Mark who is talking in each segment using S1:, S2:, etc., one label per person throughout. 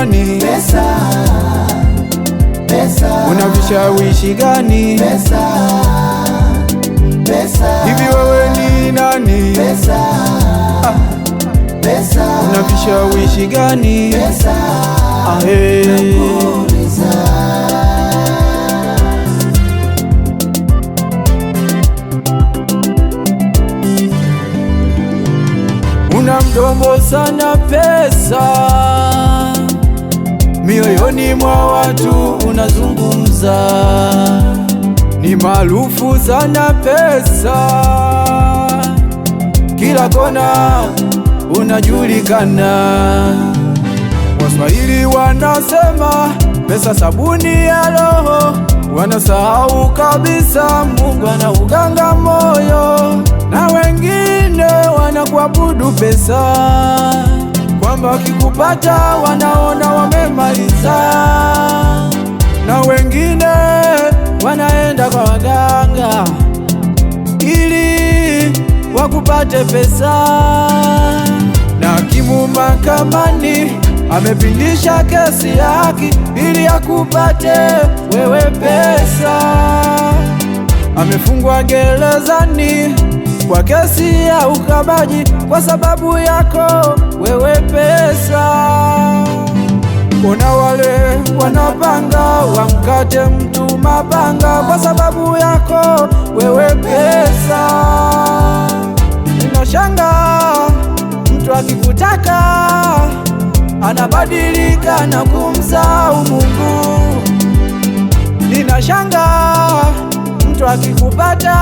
S1: nani?
S2: Pesa, pesa.
S1: Una vishawishi gani?
S2: Pesa, pesa.
S1: Hivi wewe ni nani?
S2: Pesa, pesa.
S1: Una vishawishi gani?
S2: Pesa,
S1: una mdomo sana pesa, mioyoni mwa watu unazungumza, ni maarufu sana pesa, kila kona unajulikana. Waswahili wanasema pesa sabuni ya roho, wanasahau kabisa Mungu ana uganga moyo, na wengine wanakuabudu pesa, kwamba wakikupata wanaona wamemaliza, na wengine wanaenda kwa waganga ili wakupate pesa. Na hakimu mahakamani amepindisha kesi yake ili akupate wewe pesa. Amefungwa gerezani kwa kesi ya ukabaji kwa sababu yako wewe pesa. Kuna wale wanapanga wamkate mtu mapanga kwa sababu yako wewe pesa. Ninashanga mtu akikutaka anabadilika na kumsahau Mungu. Ninashanga mtu akikupata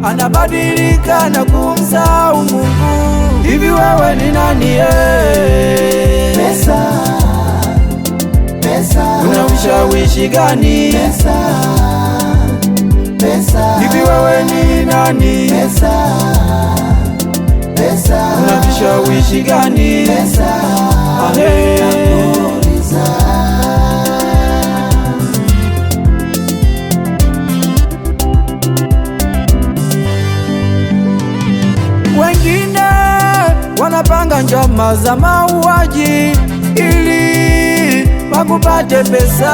S1: anabadilika na kumsahau Mungu. Hivi wewe ni nani?
S2: pesa, pesa.
S1: Una ushawishi gani?
S2: Pesa, pesa.
S1: Hivi wewe ni nani?
S2: Pesa, pesa.
S1: Una ushawishi gani?
S2: Pesa,
S1: wengine wanapanga njama za mauaji ili wakupate pesa.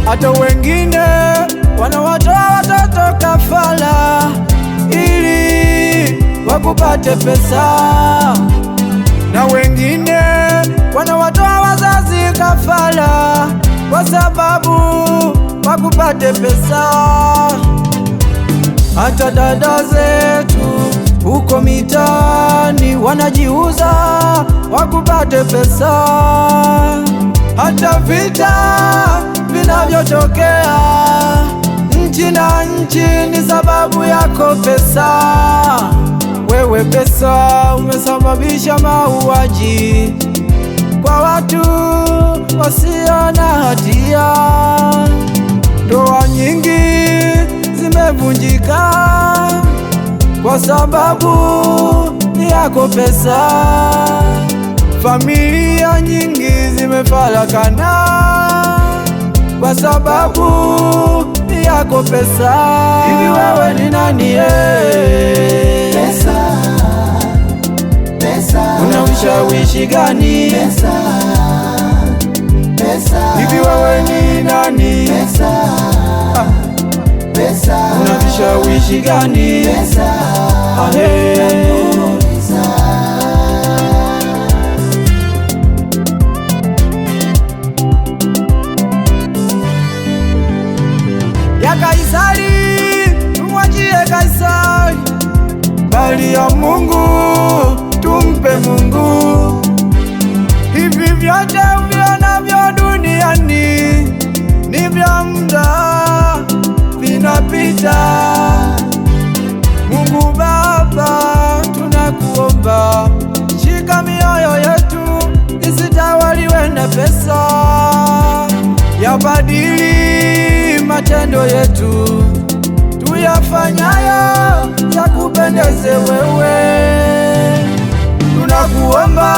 S1: Hata wengine wanawatoa watoto kafara ili wakupate pesa, na wengine wanawatoa wazazi kafara kwa sababu wakupate pesa. Hata dada zetu huko mitaani wanajiuza wakupate pesa. Hata vita vinavyotokea nchi na nchi ni sababu yako pesa. Wewe pesa umesababisha mauaji kwa watu wasio na hatia. Ndoa nyingi zimevunjika kwa sababu yako pesa. Familia nyingi zimefarakana kwa sababu yako pesa. Hivi wewe ni nani?
S2: pesa, pesa.
S1: Una ushawishi gani?
S2: Pesa, pesa.
S1: Hivi wewe ni nani?
S2: Pesa, pesa.
S1: Una vishawishi gani?
S2: Pesa,
S1: ya Kaisari tumwachie Kaisari, bali ya Mungu tumpe Mungu. Hivi vyote vionavyo duniani ni vya muda, vinapita. Mungu Baba, tunakuomba, shika mioyo yetu isitawaliwe na pesa, yabadili matendo yetu tuyafanyayo yakupendeze wewe. Tunakuomba